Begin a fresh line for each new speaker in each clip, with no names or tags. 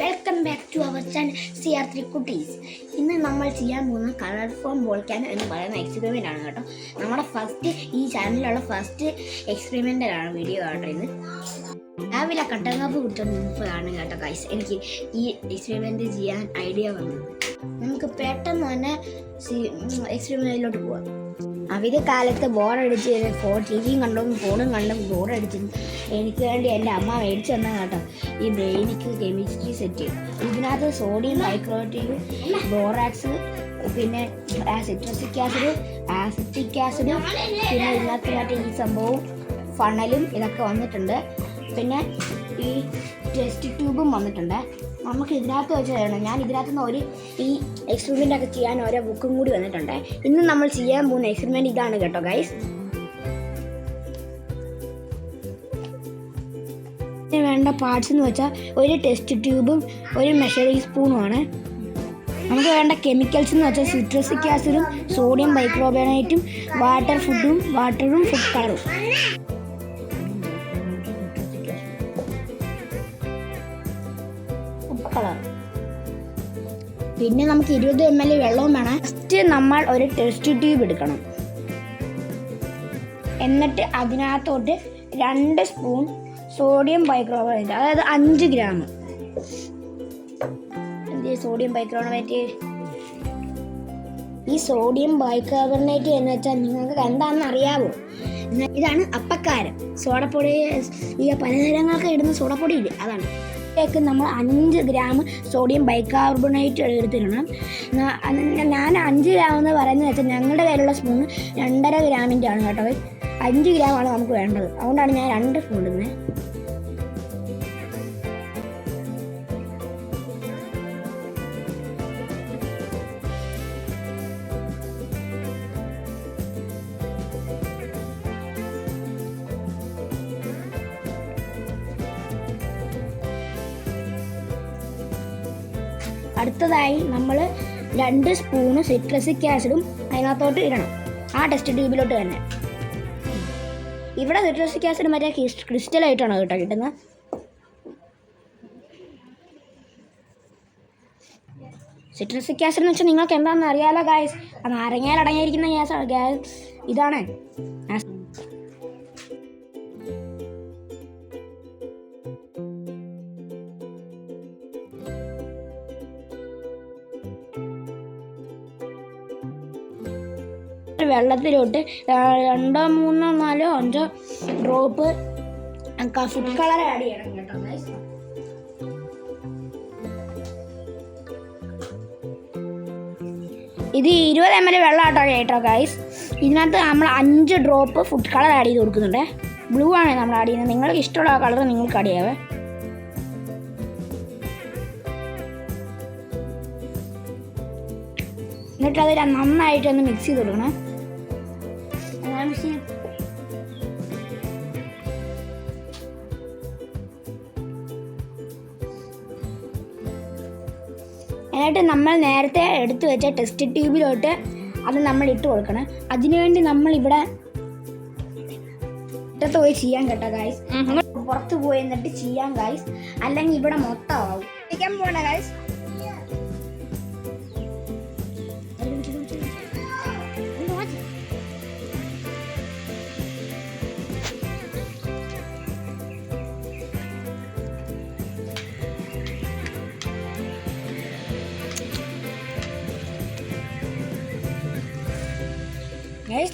Welcome back to our channel CR3 കുട്ടീസ്. ഇന്ന് നമ്മൾ ചെയ്യാൻ പോകുന്ന കളർ ഫോം വോൾക്കാനോ എന്ന് പറയുന്ന എക്സ്പെരിമെൻ്റ് ആണ് കേട്ടോ. നമ്മുടെ ഈ ചാനലിലുള്ള ഫസ്റ്റ് എക്സ്പെരിമെൻ്റാണ് വീഡിയോ കേട്ടോ. ഇന്ന് രാവിലെ കട്ടൻ കാപ്പി കുടിച്ചോണ്ടിരുന്നപ്പോഴാണ് കേട്ടോ ഗൈസ് എനിക്ക് ഈ എക്സ്പെരിമെൻ്റ് ചെയ്യാൻ ഐഡിയ വന്നത്. നമുക്ക് പെട്ടെന്ന് തന്നെ എക്സ്പെരിമെൻറ്റിലോട്ട് പോവാം. അവധി കാലത്ത് ബോറടിച്ച് ടിവിയും കണ്ടും ഫോണും കണ്ടും ബോറടിച്ചിരുന്നു. എനിക്ക് വേണ്ടി എൻ്റെ അമ്മ മേടിച്ചു തന്ന കേട്ടോ ഈ ബ്രെയിനിക്ക് കെമിസ്ട്രി സെറ്റ്. ഇതിനകത്ത് സോഡിയം ബൈക്രോട്ടീവ്, ബോറാക്സ്, പിന്നെ സിട്രസിക് ആസിഡ്, ആസിറ്റിക് ആസിഡ്, പിന്നെ ഇതിനകത്ത് മറ്റേ ഈ സംഭവവും ഫണലും ഇതൊക്കെ വന്നിട്ടുണ്ട്. പിന്നെ ഈ ടെസ്റ്റ് ട്യൂബും വന്നിട്ടുണ്ട്. നമുക്ക് ഇതിനകത്ത് വെച്ച് തരണം. ഞാൻ ഇതിനകത്തുനിന്ന് ഈ എക്സ്പെരിമെൻ്റ് ഒക്കെ ചെയ്യാൻ ഓരോ ബുക്കും കൂടി വന്നിട്ടുണ്ട്. ഇന്ന് നമ്മൾ ചെയ്യാൻ പോകുന്ന എക്സ്പെരിമെൻ്റ് ഇതാണ് കേട്ടോ ഗൈസ്. വേണ്ട പാർട്സ് എന്ന് വെച്ചാൽ ഒരു ടെസ്റ്റ് ട്യൂബും ഒരു മെഷറിംഗ് സ്പൂണുമാണ്. നമുക്ക് വേണ്ട കെമിക്കൽസ് എന്ന് വെച്ചാൽ സിട്രസിക് ആസിഡും സോഡിയം ബൈക്രോബോണേറ്റും വാട്ടറും ഫുഡ് കളറും. പിന്നെ നമുക്ക് 20 ml വെള്ളവും വേണം. ഫസ്റ്റ് നമ്മൾ ഒരു ടെസ്റ്റ് ട്യൂബ് എടുക്കണം. എന്നിട്ട് അതിനകത്തോട്ട് 2 സ്പൂൺ സോഡിയം ബൈക്രോബോണേറ്റ്, അതായത് 5 ഗ്രാം. സോഡിയം ബൈക്രോബോണേറ്റ്, ഈ സോഡിയം ബൈക്രോബോണേറ്റ് എന്ന് വെച്ചാൽ നിങ്ങൾക്ക് എന്താണെന്ന് അറിയാമോ? ഇതാണ് അപ്പക്കാരം. സോഡപ്പൊടി, ഈ പലതരങ്ങൾക്ക് ഇടുന്ന സോഡപ്പൊടി ഇല്ലേ, അതാണ്. േക്ക് നമ്മൾ 5 ഗ്രാം സോഡിയം ബൈകാർബണേറ്റ് എടുത്തിടണം. ഞാൻ 5 ഗ്രാം എന്ന് പറയുന്നത് വെച്ചാൽ ഞങ്ങളുടെ കയ്യിലുള്ള സ്പൂൺ 2.5 ഗ്രാമിൻ്റെ ആണ് കേട്ടോ. 5 ഗ്രാമാണ് നമുക്ക് വേണ്ടത്. അതുകൊണ്ടാണ് ഞാൻ 2 സ്പൂൺ ഇടുന്നത്. അടുത്തതായി നമ്മൾ 2 സ്പൂണ് സിട്രസിക് ആസിഡും അതിനകത്തോട്ട് ഇടണം, ആ ടെസ്റ്റ് ട്യൂബിലോട്ട് തന്നെ. ഇവിടെ സിട്രസിക് ആസിഡ് മറ്റേ ക്രിസ്റ്റലായിട്ടാണ് കേട്ടോ കിട്ടുന്നത്. സിട്രസിക് ആസിഡ് എന്ന് വെച്ചാൽ നിങ്ങൾക്ക് എന്താണെന്ന് അറിയാലോ ഗായ്സ്. അത് നാരങ്ങയിൽ അടങ്ങിയിരിക്കുന്ന ഗ്യാസ് ഇതാണ്. വെള്ളത്തിലോട്ട് 2, 3, 4, 5 ഡ്രോപ്പ് ഫുഡ് കളർ ആഡ് ചെയ്യണം കേട്ടോ ഗൈസ്. ഇത് 20 ml വെള്ളം കേട്ടോ ഗൈസ്. ഇതിനകത്ത് നമ്മൾ 5 ഡ്രോപ്പ് ഫുഡ് കളർ ആഡ് ചെയ്ത് കൊടുക്കുന്നുണ്ട്. ബ്ലൂ ആണ് നമ്മൾ ആഡ് ചെയ്യുന്നത്. നിങ്ങൾക്ക് ഇഷ്ടമുള്ള കളർ നിങ്ങൾക്ക് ആഡ് ചെയ്യാവേ. എന്നിട്ട് അത് നന്നായിട്ടൊന്ന് മിക്സ് ചെയ്ത് കൊടുക്കണം. എന്നിട്ട് നമ്മൾ നേരത്തെ എടുത്തു വെച്ച ടെസ്റ്റ് ട്യൂബിലോട്ട് അത് നമ്മൾ ഇട്ട് കൊടുക്കണം. അതിനുവേണ്ടി നമ്മൾ ഇവിടെ മുറ്റത്ത് പോയി ചെയ്യാൻ കേട്ടോ ഗൈസ്. പുറത്ത് പോയി എന്നിട്ട് ചെയ്യാൻ ഗൈസ്, അല്ലെങ്കിൽ ഇവിടെ മൊത്തം ആവും. ചെയ്യാൻ പോകണ ഗൈസ്.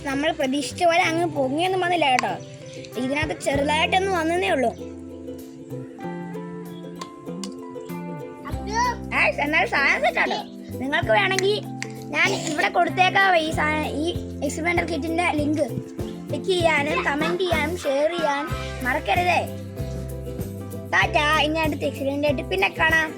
നമ്മൾ പ്രതീക്ഷിച്ച പോലെ അങ്ങ് പൊങ്ങിയൊന്നും വന്നില്ല കേട്ടോ. ഇതിനകത്ത് ചെറുതായിട്ടൊന്നും വന്നേ ഉള്ളൂ. എന്നാലും സാധനം സെറ്റാട്ടോ. നിങ്ങൾക്ക് വേണമെങ്കിൽ ഞാൻ ഇവിടെ കൊടുത്തേക്കാം ഈ എക്സ്പെരിമെന്റൽ കിറ്റിന്റെ ലിങ്ക്. ക്ലിക്ക് ചെയ്യാനും കമന്റ് ചെയ്യാനും ഷെയർ ചെയ്യാനും മറക്കരുതേ. ടാറ്റാ. ഇനി അടുത്ത എക്സ്പെരിമെന്റ് ആയിട്ട് പിന്നെ കാണാം.